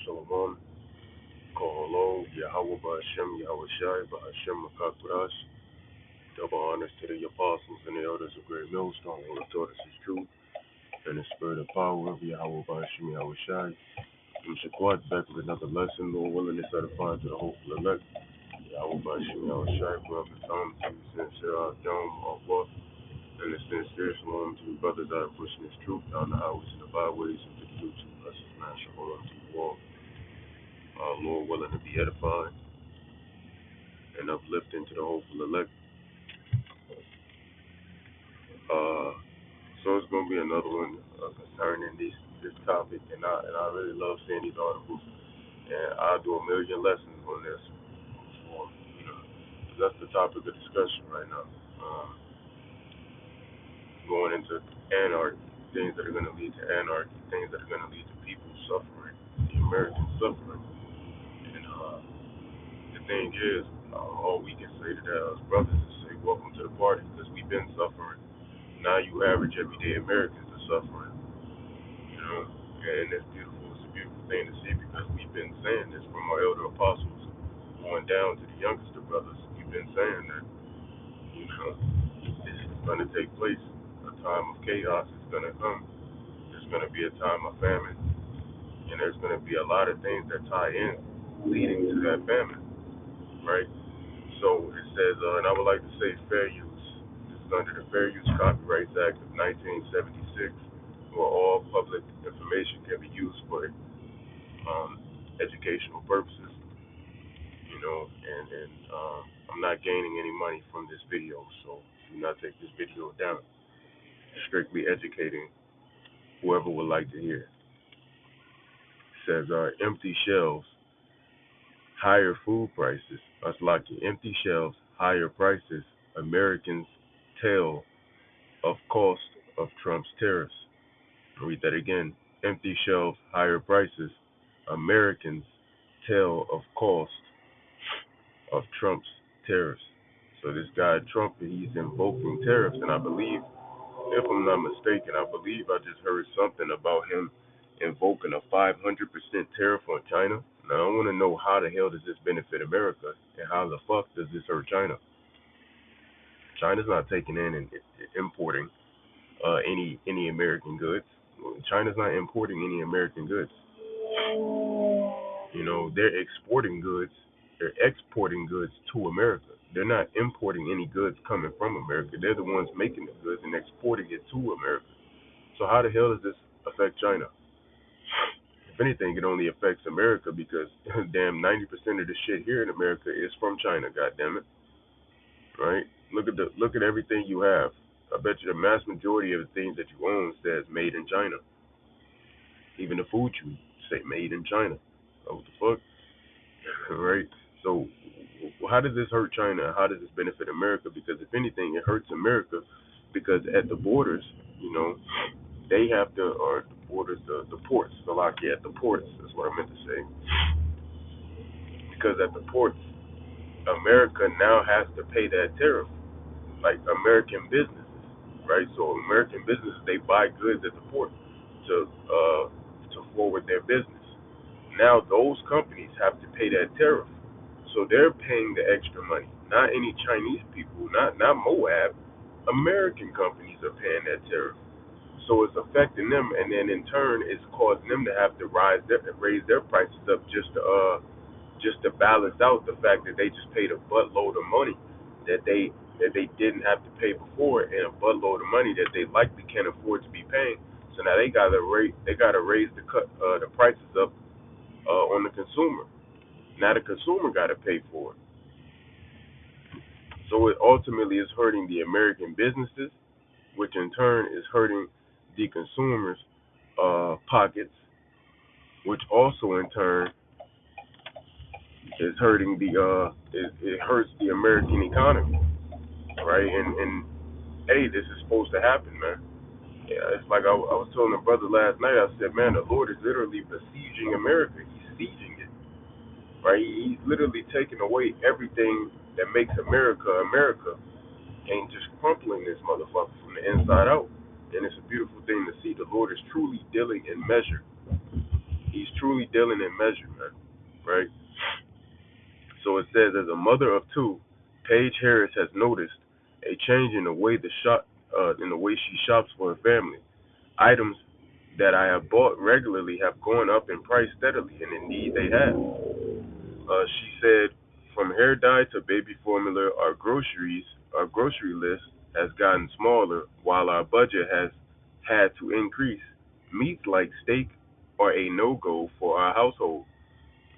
Shalom, Koholo, Yahweh Ba'Shem, Yahweh Shai, Ba'Shem Makaturash. Double honors to the apostles and the elders of Great Millstone, who have taught us his truth and the spirit of power of Yahweh Ba'Shem, Yahweh Shai. And Shaquat back with another lesson, Lord willing, to edify to the hopeful elect. Yahweh Ba'Shem, Yahweh Shai, brother Tom, to the sincere Adam, Allah, and the sincere shalom to the brothers that are pushing this truth down the highways and the byways and to the YouTube blessings, man. Shalom to you all. Lord willing to be edifying and uplifting to the hopeful elect. So it's gonna be another one concerning this topic, and I really love seeing these articles, and I'll do a million lessons on this, for, you know, 'cause that's the topic of discussion right now. Going into anarchy, things that are gonna lead to anarchy, things that are gonna lead to people suffering, the American suffering, and the thing is, all we can say to that as brothers is say, welcome to the party, because we've been suffering. Now you average everyday Americans are suffering, you know, and it's beautiful. It's a beautiful thing to see because we've been saying this from our elder apostles going down to the youngster brothers. We've been saying that, you know, this is going to take place. A time of chaos is going to come. There's going to be a time of famine, and there's going to be a lot of things that tie in leading to that famine, right? So it says, and I would like to say fair use. This is under the Fair Use Copyrights Act of 1976, where all public information can be used for educational purposes, you know, and I'm not gaining any money from this video, so do not take this video down. Strictly educating whoever would like to hear. It says, empty shelves, higher food prices. That's like empty shelves, higher prices. Americans tell of cost of Trump's tariffs. I'll read that again. Empty shelves, higher prices. Americans tell of cost of Trump's tariffs. So this guy Trump, he's invoking tariffs, and I believe, if I'm not mistaken, I believe I just heard something about him invoking a 500% tariff on China. Now I want to know, how the hell does this benefit America, and how the fuck does this hurt China? China's not taking in and importing any American goods. China's not importing any American goods. You know, they're exporting goods. They're exporting goods to America. They're not importing any goods coming from America. They're the ones making the goods and exporting it to America. So how the hell does this affect China? If anything, it only affects America because damn 90% of the shit here in America is from China. God damn it, right? Look at everything you have. I bet you the mass majority of the things that you own says made in China. Even the food you eat say made in China. Oh, what the fuck? Right? So how does this hurt China? How does this benefit America? Because if anything, it hurts America because at the borders, you know, they have to, or the borders, the ports, at the ports, that's what I meant to say. Because at the ports, America now has to pay that tariff, like American businesses, right? So American businesses, they buy goods at the port to forward their business. Now those companies have to pay that tariff. So they're paying the extra money. Not any Chinese people, not Moab. American companies are paying that tariff. So it's affecting them, and then in turn, it's causing them to have to raise their prices up just to balance out the fact that they just paid a buttload of money that they didn't have to pay before, and a buttload of money that they likely can't afford to be paying. So now they gotta raise the prices up on the consumer. Now the consumer got to pay for it. So it ultimately is hurting the American businesses, which in turn is hurting the consumers' pockets, which also in turn is hurting it hurts the American economy, right? And hey, this is supposed to happen, man. Yeah, it's like I was telling a brother last night. I said, man, the Lord is literally besieging America. He's sieging it, right? He's literally taking away everything that makes America America, and just crumpling this motherfucker from the inside out. And it's a beautiful thing to see. The Lord is truly dealing in measure. He's truly dealing in measurement, right? So it says, as a mother of two, Paige Harris has noticed a change in the way she shops for her family. Items that I have bought regularly have gone up in price steadily, and indeed they have. She said, from hair dye to baby formula, our grocery list has gotten smaller, while our budget has had to increase. Meats like steak are a no-go for our household.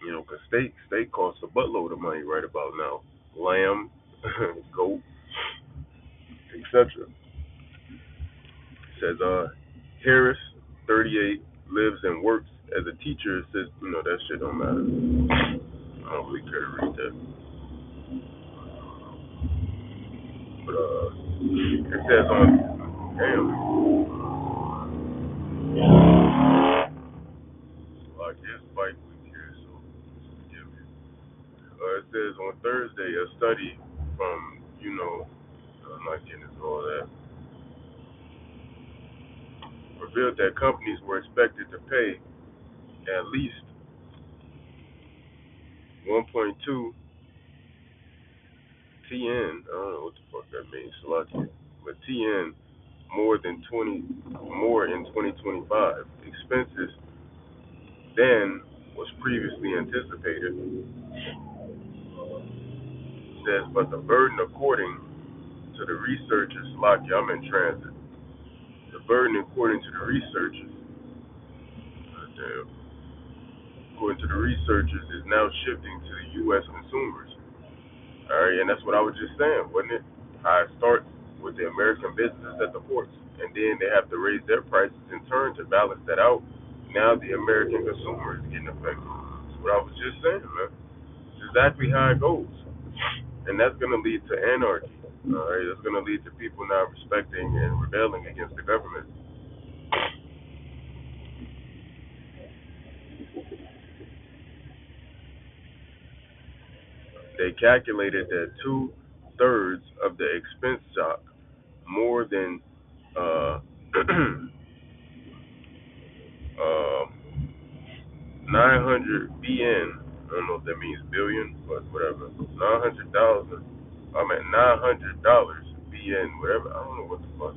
You know, 'cause steak costs a buttload of money right about now. Lamb, goat, etc. Says Harris, 38, lives and works as a teacher. Says, that shit don't matter. I don't really care to read that. But it says on like his bike week here, so forgive me. It says on Thursday a study from I'm not getting into all that, revealed that companies were expected to pay at least 1.2 TN. I don't know what the fuck that means, Salaki, but TN more in 2025 expenses than was previously anticipated. Says, but the burden, according to the researchers, Salaki, I'm in transit. The burden, according to the researchers, according to the researchers, is now shifting to the U.S. consumers. All right, and that's what I was just saying, wasn't it? How it starts with the American businesses at the ports, and then they have to raise their prices in turn to balance that out. Now the American consumer is getting affected. That's what I was just saying, man. It's exactly how it goes, and that's going to lead to anarchy. All right, that's going to lead to people not respecting and rebelling against the government. They calculated that two-thirds of the expense shock, more than uh, uh, 900 BN. I don't know if that means billion, but whatever. 900,000. I mean $900 BN, whatever. I don't know what the fuck.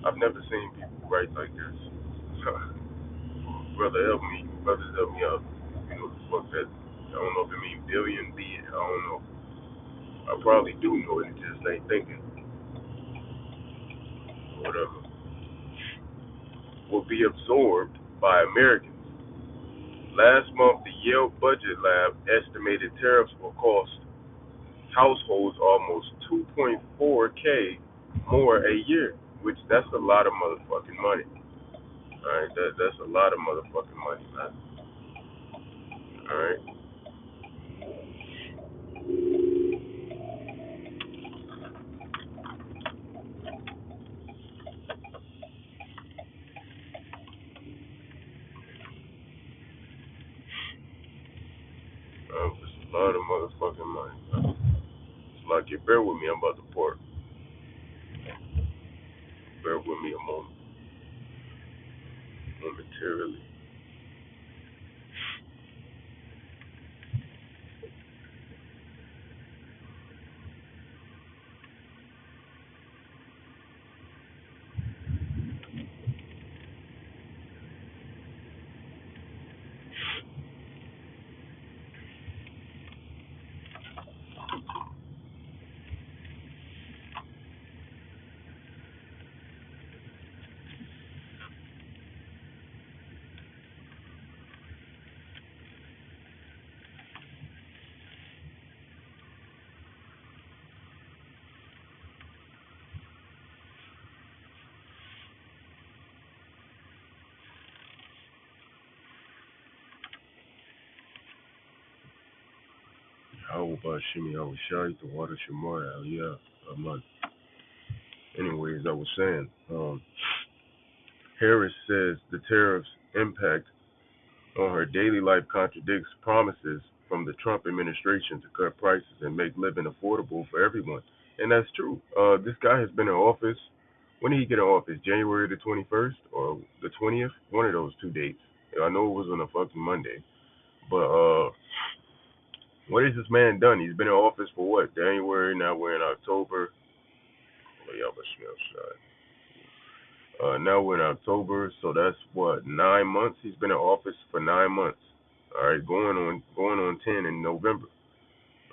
I've never seen people write like this. Brother, help me. Brothers, help me out. You know what the fuck that? I don't know if it means billion, BN. I don't know. I probably do know it. It just ain't thinking. Whatever. Will be absorbed by Americans. Last month, the Yale Budget Lab estimated tariffs will cost households almost 2.4K more a year, which that's a lot of motherfucking money. All right, that's a lot of motherfucking money, man. All right, it's a lot of motherfucking money. Man. It's like you bear with me, I'm about to pour. Bear with me a moment, momentarily. How about Shimmy? I was shy to water Shamar. Yeah, I'm not. Anyways, I was saying, Harris says the tariffs impact on her daily life contradicts promises from the Trump administration to cut prices and make living affordable for everyone. And that's true. This guy has been in office. When did he get in office? January the 21st or the 20th? One of those two dates. I know it was on a fucking Monday, but what has this man done? He's been in office for what? January. Now we're in October. Oh, y'all must smell shot. Now we're in October, so that's what 9 months. He's been in office for 9 months. All right, going on 10 in November.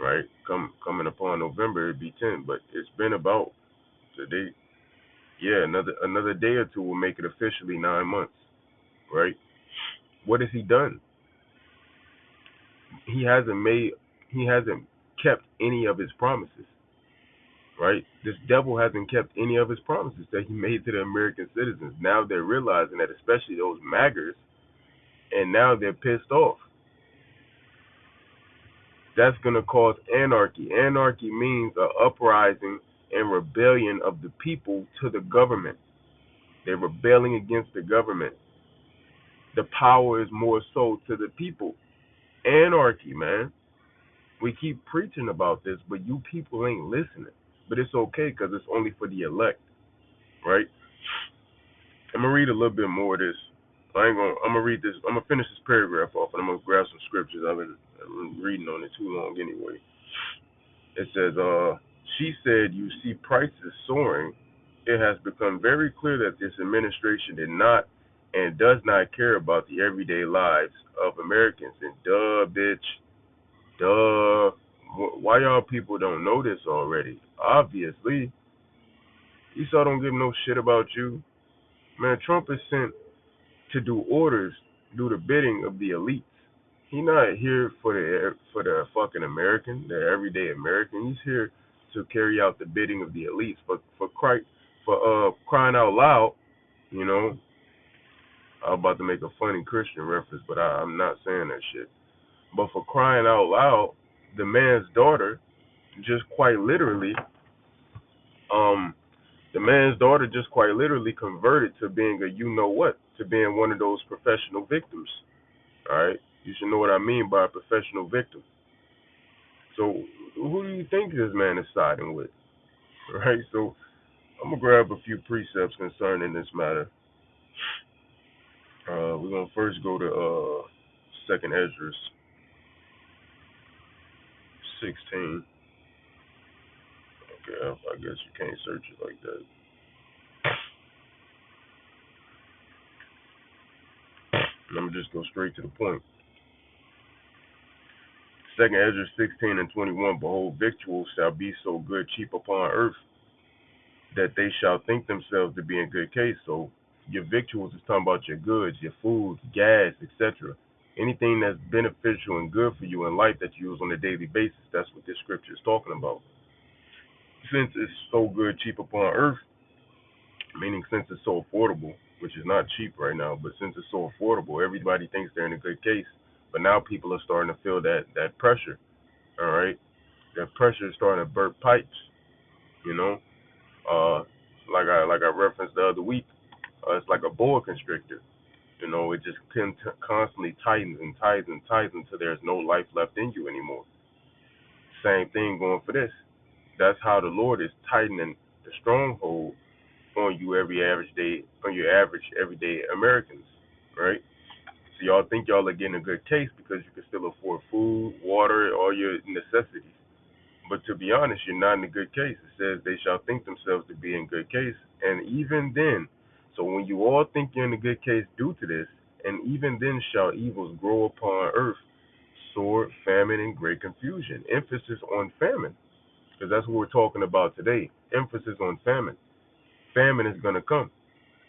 Right, coming upon November it'd be 10, but it's been about today. Yeah, another day or two will make it officially 9 months. Right. What has he done? He hasn't made. He hasn't kept any of his promises. Right. This devil hasn't kept any of his promises that he made to the American citizens. Now they're realizing that, especially those MAGAs, and now they're pissed off. That's going to cause anarchy. Anarchy means an uprising and rebellion of the people to the government. They're rebelling against the government. The power is more so to the people. Anarchy, man. We keep preaching about this, but you people ain't listening. But it's okay because it's only for the elect, right? I'm gonna read a little bit more of this. I'm gonna read this. I'm gonna finish this paragraph off, and I'm gonna grab some scriptures. I've been reading on it too long anyway. It says, she said, you see prices soaring. It has become very clear that this administration did not and does not care about the everyday lives of Americans. And duh, bitch, duh. Why y'all people don't know this already? Obviously, Esau don't give no shit about you. Man, Trump is sent to do orders, do the bidding of the elites. He's not here for the fucking American, the everyday American. He's here to carry out the bidding of the elites. For crying out loud, you know. I was about to make a funny Christian reference, but I'm not saying that shit. But for crying out loud, the man's daughter just quite literally, um, converted to being a you know what, to being one of those professional victims. All right, you should know what I mean by a professional victim. So who do you think this man is siding with? Right? So I'm gonna grab a few precepts concerning this matter. We're gonna first go to Second Esdras 16. Okay, I guess you can't search it like that. Let me just go straight to the point. Second Esdras 16 and 21. Behold, victuals shall be so good cheap upon earth that they shall think themselves to be in good case. So your victuals is talking about your goods, your food, gas, etc. Anything that's beneficial and good for you in life that you use on a daily basis. That's what this scripture is talking about. Since it's so good cheap upon earth, meaning since it's so affordable, which is not cheap right now, but since it's so affordable, everybody thinks they're in a good case. But now people are starting to feel that pressure. All right, that pressure is starting to burst pipes. You know, like I referenced the other week, it's like a boa constrictor. You know, it just constantly tightens and tightens and tightens until there's no life left in you anymore. Same thing going for this. That's how the Lord is tightening the stronghold on you every average day, on your average everyday Americans, right? So y'all think y'all are getting a good case because you can still afford food, water, all your necessities. But to be honest, you're not in a good case. It says they shall think themselves to be in good case. And even then, so when you all think you're in a good case due to this, and even then shall evils grow upon earth, sword, famine, and great confusion. Emphasis on famine, because that's what we're talking about today. Emphasis on famine. Famine is going to come.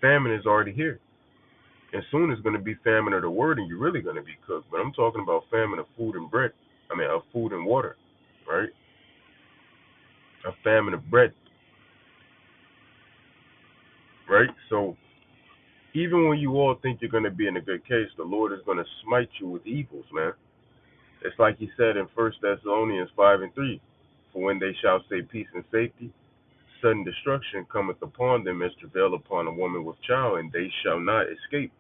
Famine is already here. And soon it's going to be famine of the word, and you're really going to be cooked. But I'm talking about famine of food and bread. Of food and water, right? A famine of bread, right? So even when you all think you're going to be in a good case, the Lord is going to smite you with evils, man. It's like he said in 1 Thessalonians 5 and 3, for when they shall say peace and safety, sudden destruction cometh upon them as travail upon a woman with child, and they shall not escape.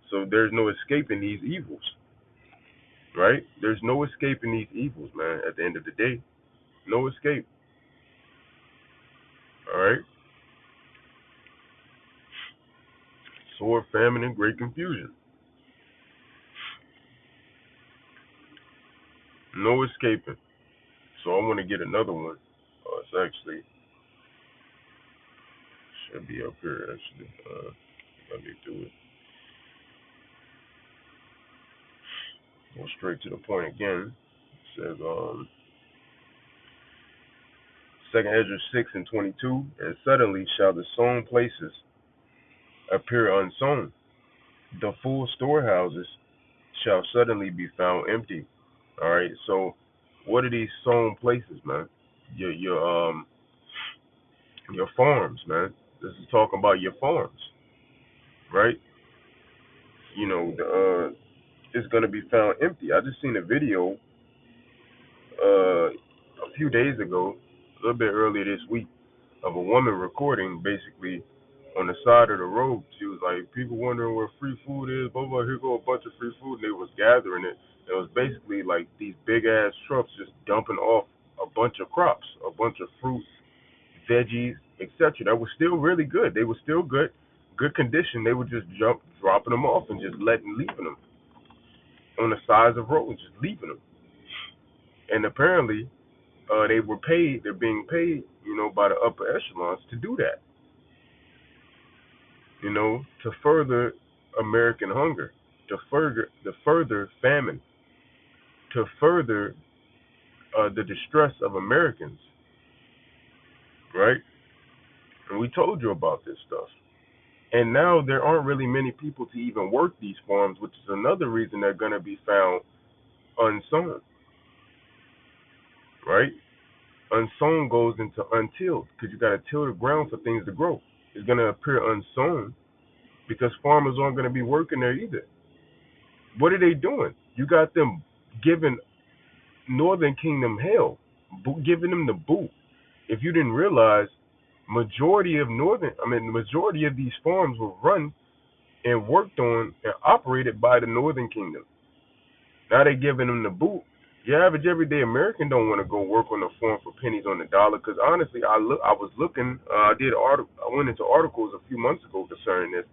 So there's no escaping these evils, right? There's no escaping these evils, man, at the end of the day. No escape, all right? Sword, famine, and great confusion. No escaping. So I want to get another one. It's actually should be up here actually. Let me do it. Go straight to the point again. It says Second Ezra 6:22, and suddenly shall the sown places appear unsown. The full storehouses shall suddenly be found empty. All right. So what are these sown places, man? Your farms, man. This is talking about your farms, right? You know, it's gonna be found empty. I just seen a video a few days ago, a little bit earlier this week, of a woman recording basically on the side of the road. She was like, people wondering where free food is, blah blah. Here go a bunch of free food, and they was gathering it. It was basically like these big ass trucks just dumping off a bunch of crops, a bunch of fruits, veggies, etc. That was still really good. They were still good condition. They were just dropping them off and just leaving them on the sides of roads, just leaving them. And apparently, they were paid. They're being paid, by the upper echelons to do that. To further American hunger, to further famine, to further the distress of Americans, right? And we told you about this stuff. And now there aren't really many people to even work these farms, which is another reason they're going to be found unsown, right? Unsown goes into untilled because you got to till the ground for things to grow. It's going to appear unsown because farmers aren't going to be working there either. What are they doing? You got them giving Northern Kingdom hell, giving them the boot. If you didn't realize, the majority of these farms were run and worked on and operated by the Northern Kingdom. Now they're giving them the boot. Your average everyday American don't want to go work on the farm for pennies on the dollar. Because honestly, I was looking. I went into articles a few months ago concerning this.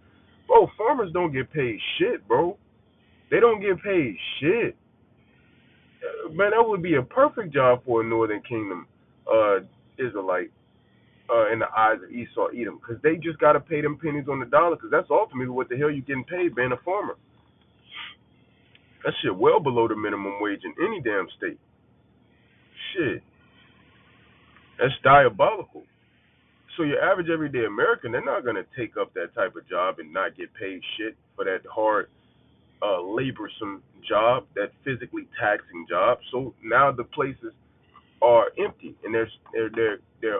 Bro, farmers don't get paid shit, bro. They don't get paid shit. Man, that would be a perfect job for a Northern Kingdom Israelite in the eyes of Esau Edom, because they just got to pay them pennies on the dollar, because that's ultimately what the hell you getting paid being a farmer. That shit well below the minimum wage in any damn state. Shit, that's diabolical. So your average everyday American, they're not gonna take up that type of job and not get paid shit for that hard, laborsome job, that physically taxing job. So now the places are empty, and they're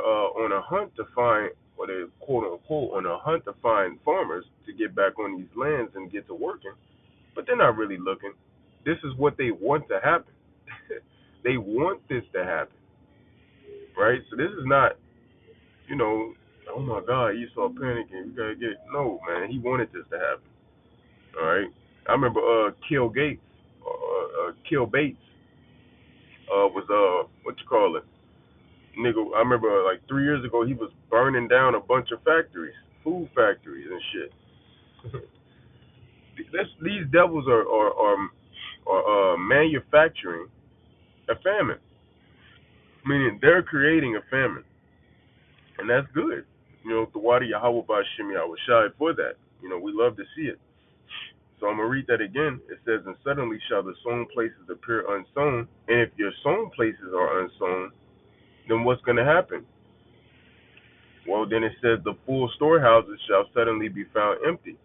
on a hunt to find, or they're quote unquote on a hunt to find farmers to get back on these lands and get to working, but they're not really looking. This is what they want to happen. They want this to happen, right? So this is not, oh my God, Esau panicking. We gotta get it. No, man, he wanted this to happen. All right. I remember Kill Bates was what you call it, nigga. I remember like 3 years ago he was burning down a bunch of factories, food factories and shit. These devils are manufacturing a famine, meaning they're creating a famine, and that's good. Thawadi Yahweh Bashim Yahweh Shai for that. We love to see it. So I'm gonna read that again. It says, "And suddenly shall the sown places appear unsown." And if your sown places are unsown, then what's gonna happen? Well, then it says, "The full storehouses shall suddenly be found empty."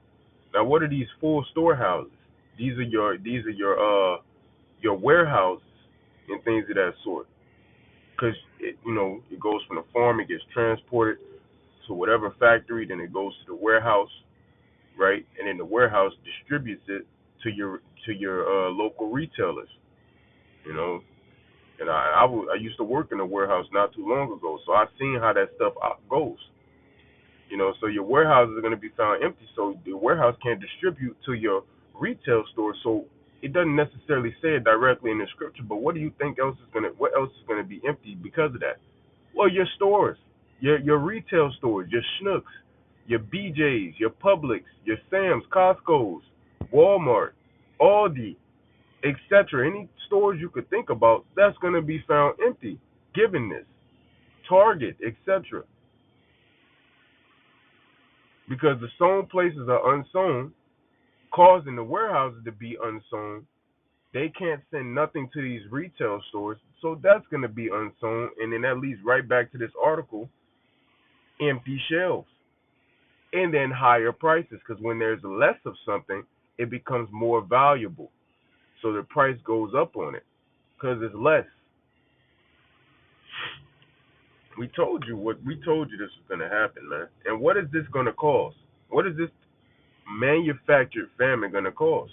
Now, what are these full storehouses? These are your warehouses and things of that sort. Because it goes from the farm, it gets transported to whatever factory, then it goes to the warehouse, right? And then the warehouse distributes it to your local retailers, you know. And I used to work in a warehouse not too long ago, so I've seen how that stuff goes. So your warehouses are going to be found empty, so the warehouse can't distribute to your retail store. So it doesn't necessarily say it directly in the scripture, but what do you think what else is going to be empty because of that? Well, your stores, your retail stores, your Schnucks, your BJ's, your Publix, your Sam's, Costco's, Walmart, Aldi. etc. Any stores you could think about, that's going to be found empty, given this. Target, etc. Because the sown places are unsown, causing the warehouses to be unsown. They can't send nothing to these retail stores, so that's going to be unsown. And then that leads right back to this article: empty shelves. And then higher prices, because when there's less of something, it becomes more valuable. So the price goes up on it because it's less. We told you this was gonna happen, man. And what is this gonna cause? What is this manufactured famine gonna cause?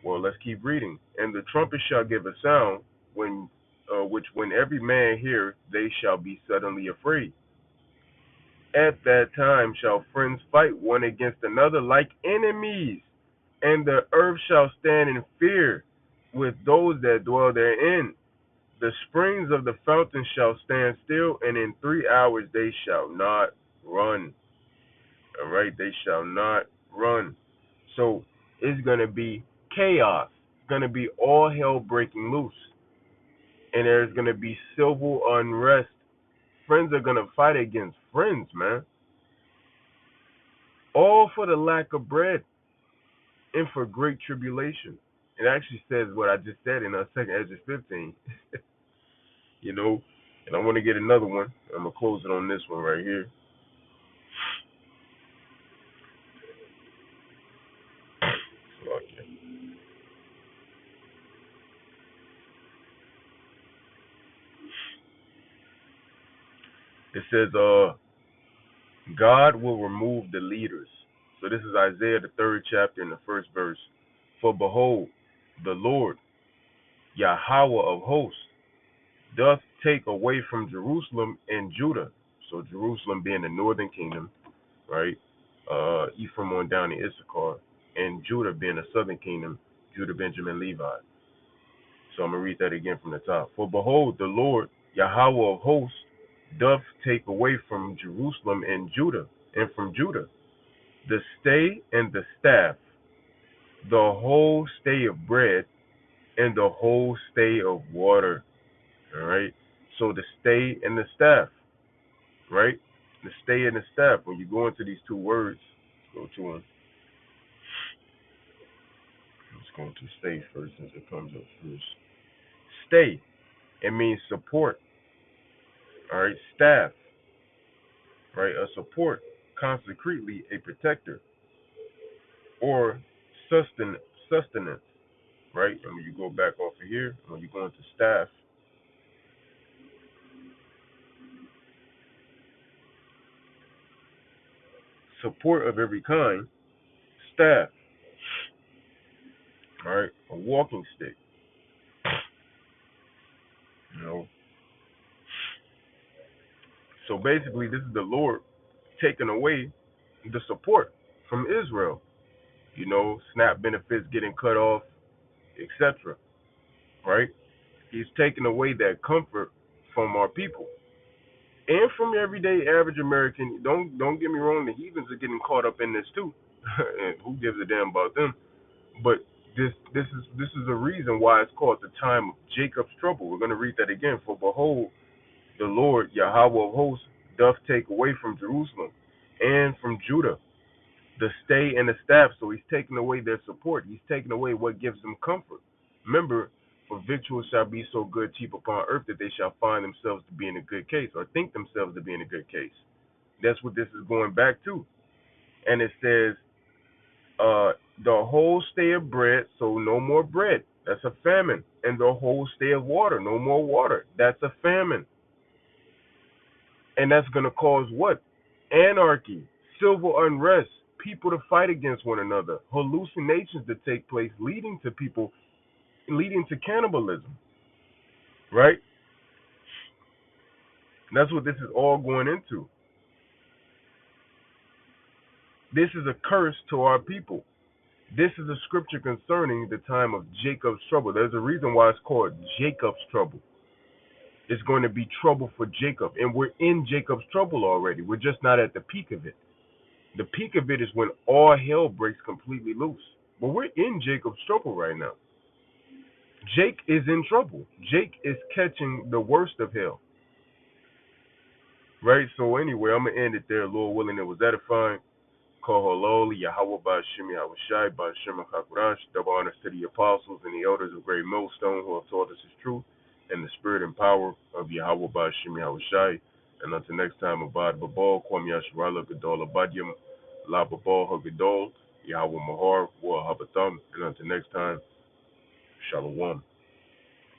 Well, let's keep reading. And the trumpet shall give a sound which when every man hears, they shall be suddenly afraid. At that time shall friends fight one against another like enemies, and the earth shall stand in fear with those that dwell therein. The springs of the fountain shall stand still, and in 3 hours they shall not run. All right, they shall not run. So it's going to be chaos. It's going to be all hell breaking loose. And there's going to be civil unrest. Friends are going to fight against friends, man. All for the lack of bread and for great tribulation. It actually says what I just said in 2nd Ezra 15. you know, and I want to get another one. I'm going to close it on this one right here. Okay. It says, God will remove the leaders. So this is Isaiah, the 3rd chapter, in the 1st verse. For behold, the Lord, Yahweh of hosts, doth take away from Jerusalem and Judah. So Jerusalem being the northern kingdom, right? Ephraim on down to Issachar, and Judah being the southern kingdom, Judah, Benjamin, Levi. So I'm going to read that again from the top. For behold, the Lord, Yahweh of hosts, doth take away from Jerusalem and from Judah, the stay and the staff, the whole stay of bread, and the whole stay of water. All right. So the stay and the staff, right? The stay and the staff. When you go into these two words, let's go to them. Let's go to stay first, since it comes up first. Stay. It means support. All right. Staff. Right. A support. Concretely, a protector. Or sustenance. Right. And when you go back off of here, when you go into staff, support of every kind, staff, all right, a walking stick, you know. So basically, this is the Lord taking away the support from Israel, you know, SNAP benefits getting cut off, etc. Right? He's taking away that comfort from our people and from everyday average American. Don't get me wrong, the heathens are getting caught up in this too. And who gives a damn about them? But this is a reason why it's called the time of Jacob's trouble. We're going to read that again. For behold, the Lord Yahweh of hosts doth take away from Jerusalem and from Judah the stay and the staff. So he's taking away their support. He's taking away what gives them comfort. Remember, for victuals shall be so good cheap upon earth that they shall find themselves to be in a good case, or think themselves to be in a good case. That's what this is going back to. And it says, the whole stay of bread, so no more bread. That's a famine. And the whole stay of water, no more water. That's a famine. And that's going to cause what? Anarchy, civil unrest, people to fight against one another, hallucinations to take place, leading to cannibalism, right? And that's what this is all going into. This is a curse to our people. This is a scripture concerning the time of Jacob's trouble. There's a reason why it's called Jacob's trouble. It's going to be trouble for Jacob. And we're in Jacob's trouble already. We're just not at the peak of it. The peak of it is when all hell breaks completely loose. But we're in Jacob's trouble right now. Jake is in trouble. Jake is catching the worst of hell. Right? So anyway, I'm gonna end it there. Lord willing, it was edifying. Kohololi, Yahweh Bashimi Hawashai, Bashima Hakurash, double honors to the apostles and the elders of Great Millstone who have taught us his truth and the spirit and power of Yahweh Bashimi Hawashai. And until next time, Abad Babal, Kwam Yasharala, Gadol Abadyam, La Babal Hagadol, Yahweh Mahar, Wa Habatham. And until next time, Shalom.